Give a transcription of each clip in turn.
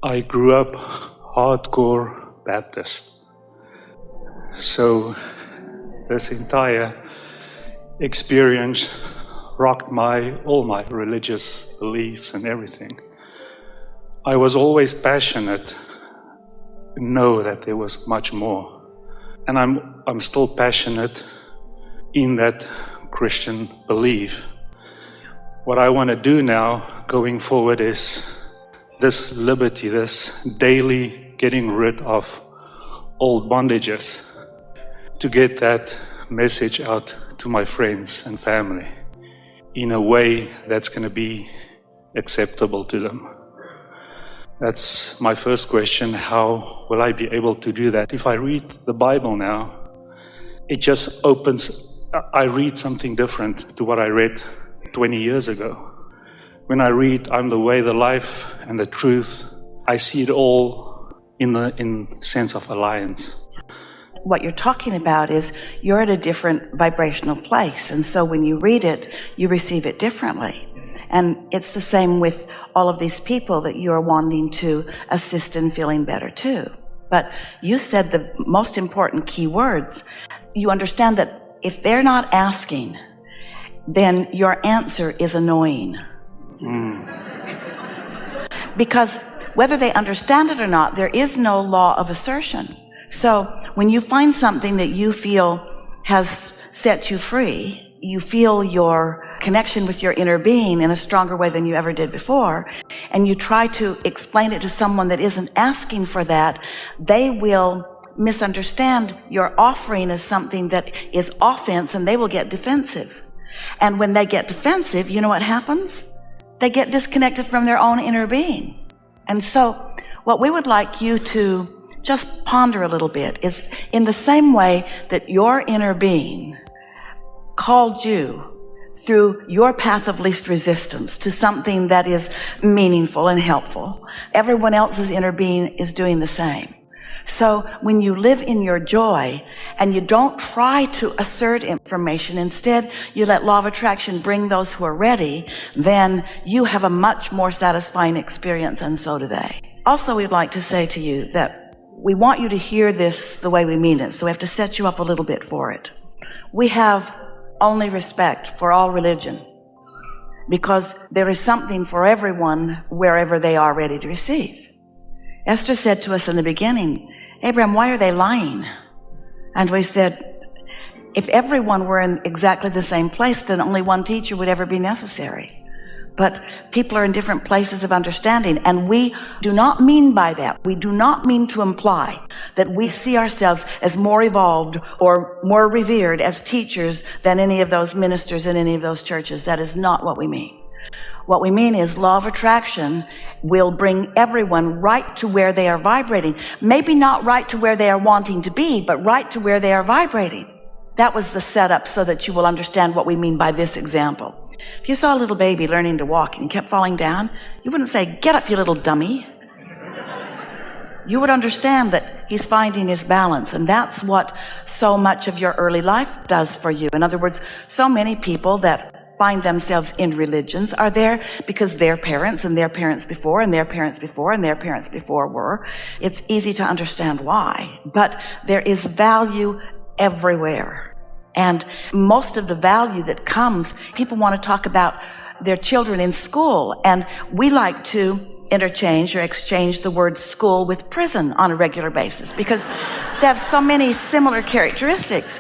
I grew up hardcore Baptist. So this entire experience rocked all my religious beliefs and everything. I was always passionate, know that there was much more. And I'm still passionate in that Christian belief. What I want to do now, going forward, is this liberty, this daily getting rid of old bondages, to get that message out to my friends and family in a way that's going to be acceptable to them. That's my first question. How will I be able to do that? If I read the Bible now, it just opens, I read something different to what I read 20 years ago. When I read, I'm the way, the life, and the truth, I see it all in sense of alliance. What you're talking about is you're at a different vibrational place, and so when you read it, you receive it differently. And it's the same with all of these people that you are wanting to assist in feeling better too. But you said the most important key words. You understand that if they're not asking, then your answer is annoying. Because whether they understand it or not, there is no law of assertion. So when you find something that you feel has set you free, you feel your connection with your inner being in a stronger way than you ever did before, and you try to explain it to someone that isn't asking for that, they will misunderstand your offering as something that is offense, and they will get defensive. And when they get defensive, you know what happens? They get disconnected from their own inner being. And so what we would like you to just ponder a little bit is, in the same way that your inner being called you through your path of least resistance to something that is meaningful and helpful, everyone else's inner being is doing the same. So when you live in your joy and you don't try to assert information, instead you let law of attraction bring those who are ready, then you have a much more satisfying experience, and so do they. Also, we'd like to say to you that we want you to hear this the way we mean it, so we have to set you up a little bit for it. We have only respect for all religion, because there is something for everyone wherever they are ready to receive. Esther said to us in the beginning, Abraham, why are they lying? And we said, if everyone were in exactly the same place, then only one teacher would ever be necessary. But people are in different places of understanding, and we do not mean by that, we do not mean to imply that we see ourselves as more evolved or more revered as teachers than any of those ministers in any of those churches. That is not what we mean. What we mean is law of attraction will bring everyone right to where they are vibrating. Maybe not right to where they are wanting to be, but right to where they are vibrating. That was the setup so that you will understand what we mean by this example. If you saw a little baby learning to walk and he kept falling down, you wouldn't say, get up, you little dummy. You would understand that he's finding his balance, and that's what so much of your early life does for you. In other words, so many people that find themselves in religions are there because their parents and their parents before and their parents before and their parents before were. It's easy to understand why, but there is value everywhere. And most of the value that comes, people want to talk about their children in school, and we like to interchange or exchange the word school with prison on a regular basis because they have so many similar characteristics.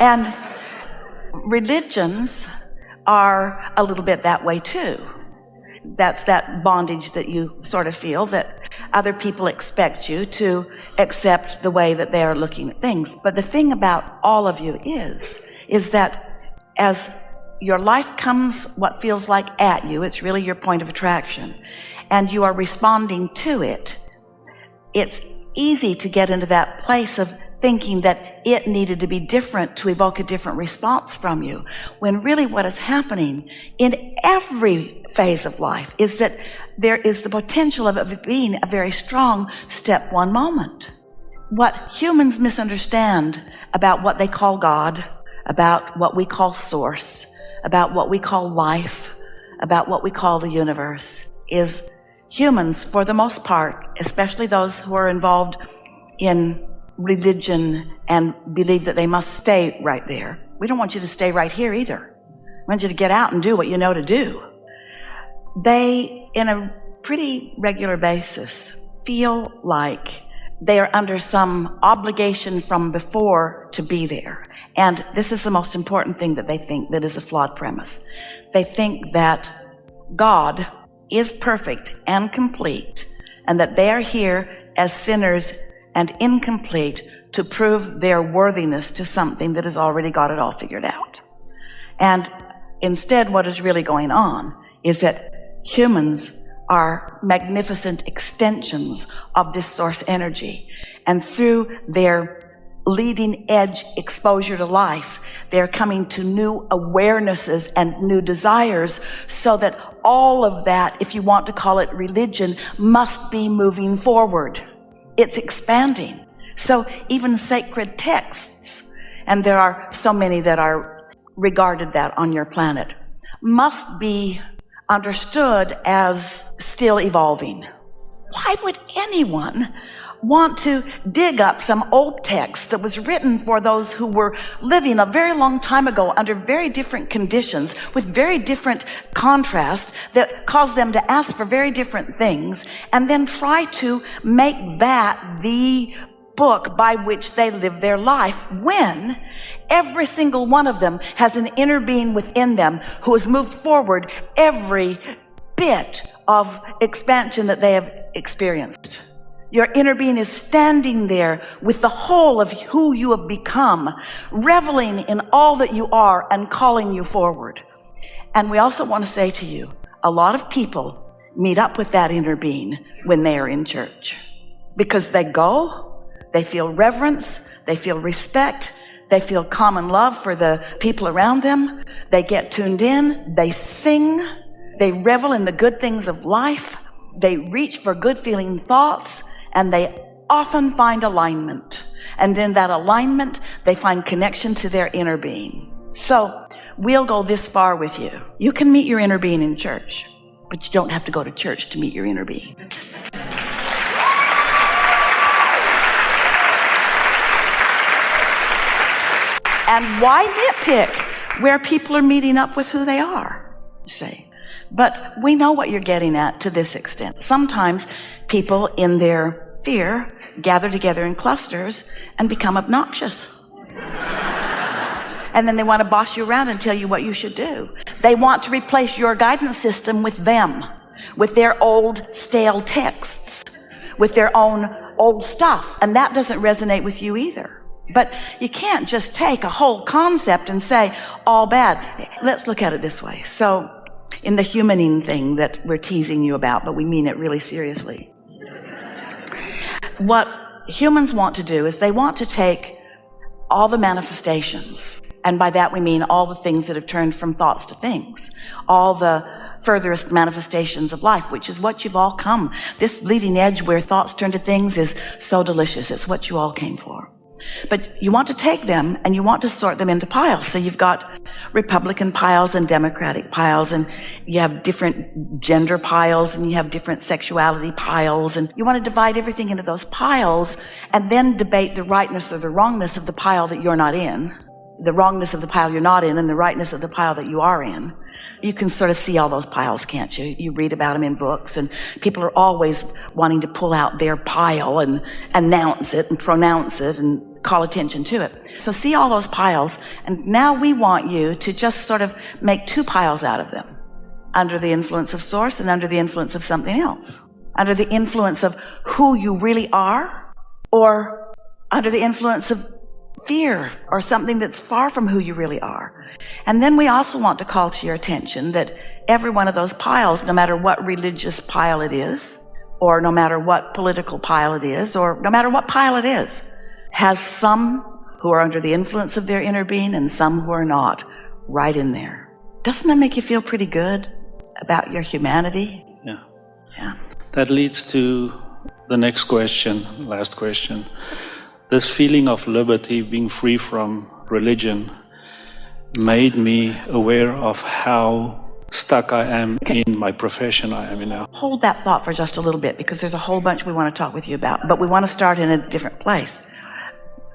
And religions are a little bit that way too. That's that bondage that you sort of feel, that other people expect you to accept the way that they are looking at things. But the thing about all of you is that as your life comes what feels like at you, it's really your point of attraction, and you are responding to it, it's easy to get into that place of thinking that it needed to be different to evoke a different response from you, when really what is happening in every phase of life is that there is the potential of it being a very strong step one moment. What humans misunderstand about what they call God, about what we call source, about what we call life, about what we call the universe, is humans, for the most part, especially those who are involved in religion and believe that they must stay right there. We don't want you to stay right here either. We want you to get out and do what you know to do. They, in a pretty regular basis, feel like they are under some obligation from before to be there. And this is the most important thing that they think that is a flawed premise. They think that God is perfect and complete, and that they are here as sinners and incomplete to prove their worthiness to something that has already got it all figured out. And instead, what is really going on is that humans are magnificent extensions of this source energy. And through their leading edge exposure to life, they're coming to new awarenesses and new desires, so that all of that, if you want to call it religion, must be moving forward. It's expanding. So even sacred texts, and there are so many that are regarded that on your planet, must be understood as still evolving. Why would anyone want to dig up some old text that was written for those who were living a very long time ago under very different conditions with very different contrasts that caused them to ask for very different things, and then try to make that the book by which they live their life, when every single one of them has an inner being within them who has moved forward every bit of expansion that they have experienced? Your inner being is standing there with the whole of who you have become, reveling in all that you are and calling you forward. And we also want to say to you, a lot of people meet up with that inner being when they are in church, because they go, they feel reverence, they feel respect, they feel common love for the people around them, they get tuned in, they sing, they revel in the good things of life, they reach for good feeling thoughts, and they often find alignment. And in that alignment, they find connection to their inner being. So we'll go this far with you. You can meet your inner being in church, but you don't have to go to church to meet your inner being. And why nitpick where people are meeting up with who they are, you see? But we know what you're getting at to this extent. Sometimes people, in their fear, gather together in clusters and become obnoxious. And then they want to boss you around and tell you what you should do. They want to replace your guidance system with them, with their old stale texts, with their own old stuff. And that doesn't resonate with you either. But you can't just take a whole concept and say, all bad. Let's look at it this way. So, in the humaning thing that we're teasing you about, but we mean it really seriously. What humans want to do is they want to take all the manifestations, and by that we mean all the things that have turned from thoughts to things, all the furthest manifestations of life, which is what you've all come. This leading edge where thoughts turn to things is so delicious. It's what you all came for. But you want to take them and you want to sort them into piles. So you've got Republican piles and Democratic piles, and you have different gender piles, and you have different sexuality piles, and you want to divide everything into those piles and then debate the rightness or the wrongness of the pile that you're not in, the wrongness of the pile you're not in, and the rightness of the pile that you are in. You can sort of see all those piles, can't you? You read about them in books, and people are always wanting to pull out their pile and announce it and pronounce it and call attention to it. So see all those piles, and now we want you to just sort of make two piles out of them, under the influence of Source and under the influence of something else, under the influence of who you really are, or under the influence of fear or something that's far from who you really are. And then we also want to call to your attention that every one of those piles, no matter what religious pile it is, or no matter what political pile it is, or no matter what pile it is, has some who are under the influence of their inner being and some who are not, right in there. Doesn't that make you feel pretty good about your humanity? Yeah. Yeah. That leads to the next question, last question. This feeling of liberty, being free from religion, made me aware of how stuck I am in my profession I am in now. Hold that thought for just a little bit, because there's a whole bunch we want to talk with you about, but we want to start in a different place.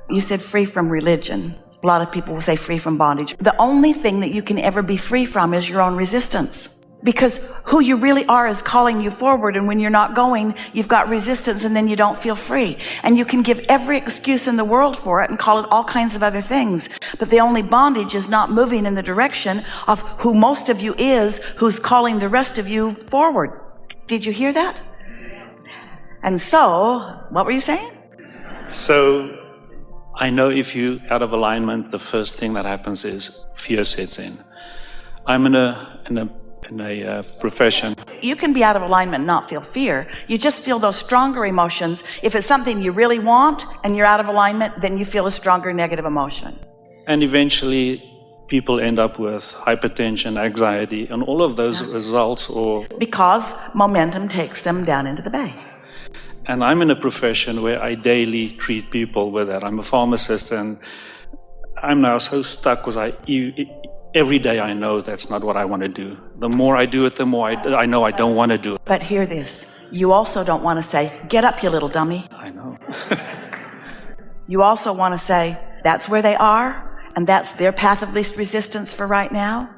You said free from religion. A lot of people will say free from bondage. The only thing that you can ever be free from is your own resistance. Because who you really are is calling you forward, and when you're not going, you've got resistance, and then you don't feel free. And you can give every excuse in the world for it and call it all kinds of other things. But the only bondage is not moving in the direction of who most of you is, who's calling the rest of you forward. Did you hear that? And so, what were you saying? So, I know if you're out of alignment, the first thing that happens is fear sets in. I'm in a profession. You can be out of alignment and not feel fear. You just feel those stronger emotions. If it's something you really want and you're out of alignment, then you feel a stronger negative emotion. And eventually people end up with hypertension, anxiety, and all of those results because momentum takes them down into the bay. And I'm in a profession where I daily treat people with that. I'm a pharmacist, and I'm now so stuck because every day I know that's not what I want to do. The more I do it, the more I know I don't want to do it. But hear this. You also don't want to say, get up, you little dummy. I know. You also want to say, that's where they are, and that's their path of least resistance for right now.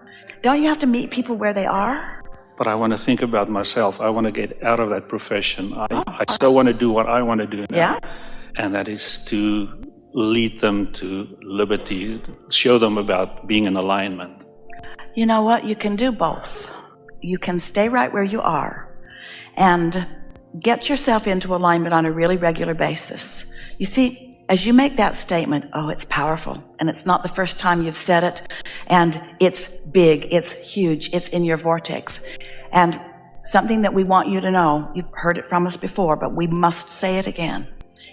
Don't you have to meet people where they are? But I want to think about myself. I want to get out of that profession. I so want to do what I want to do now. Yeah? And that is to lead them to liberty, show them about being in alignment. You know what? You can do both. You can stay right where you are and get yourself into alignment on a really regular basis. You see, as you make that statement, oh, it's powerful, and it's not the first time you've said it, and it's big, it's huge, it's in your vortex. And something that we want you to know, you've heard it from us before, but we must say it again,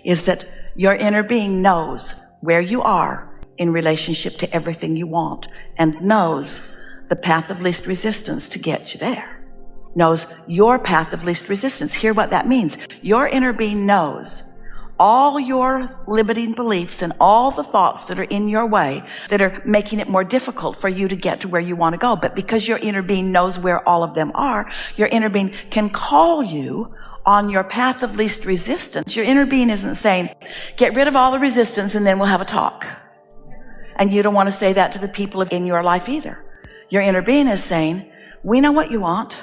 is that your inner being knows where you are in relationship to everything you want, and knows the path of least resistance to get you there. Knows your path of least resistance. Hear what that means. Your inner being knows all your limiting beliefs and all the thoughts that are in your way that are making it more difficult for you to get to where you want to go. But because your inner being knows where all of them are, your inner being can call you on your path of least resistance. Your inner being isn't saying, get rid of all the resistance and then we'll have a talk. And you don't want to say that to the people in your life either. Your inner being is saying, we know what you want,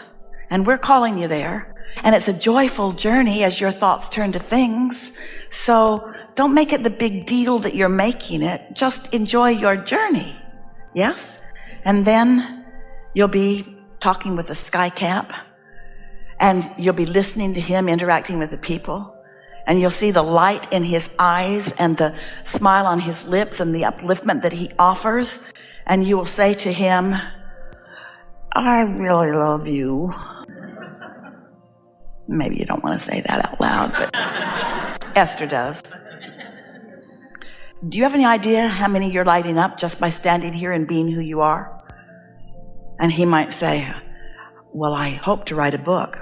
and we're calling you there. And it's a joyful journey as your thoughts turn to things. So don't make it the big deal that you're making it. Just enjoy your journey. Yes? And then you'll be talking with the sky cap, and you'll be listening to him interacting with the people, and you'll see the light in his eyes and the smile on his lips and the upliftment that he offers, and you will say to him, I really love you. Maybe you don't want to say that out loud, but Esther does. Do you have any idea how many you're lighting up just by standing here and being who you are? And he might say, well, I hope to write a book.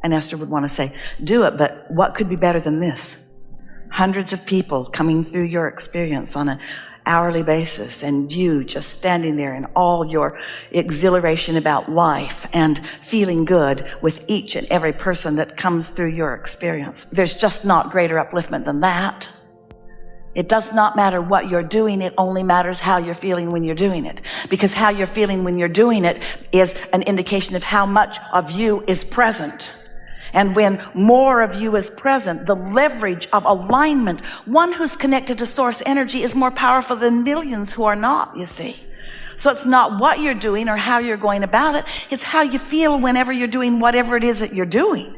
And Esther would want to say, do it, but what could be better than this? Hundreds of people coming through your experience on an hourly basis, and you just standing there in all your exhilaration about life and feeling good with each and every person that comes through your experience. There's just not greater upliftment than that. It does not matter what you're doing, it only matters how you're feeling when you're doing it. Because how you're feeling when you're doing it is an indication of how much of you is present. And when more of you is present, the leverage of alignment, one who's connected to source energy is more powerful than millions who are not, you see. So it's not what you're doing or how you're going about it, it's how you feel whenever you're doing whatever it is that you're doing.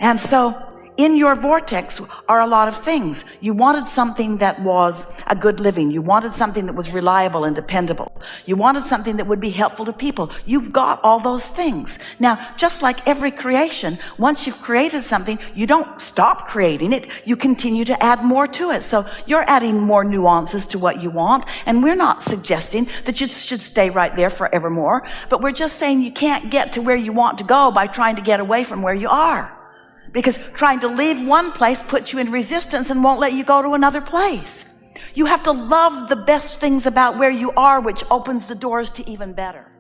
And so in your vortex are a lot of things. You wanted something that was a good living. You wanted something that was reliable and dependable. You wanted something that would be helpful to people. You've got all those things. Now, just like every creation, once you've created something, you don't stop creating it. You continue to add more to it. So you're adding more nuances to what you want. And we're not suggesting that you should stay right there forevermore. But we're just saying you can't get to where you want to go by trying to get away from where you are. Because trying to leave one place puts you in resistance and won't let you go to another place. You have to love the best things about where you are, which opens the doors to even better.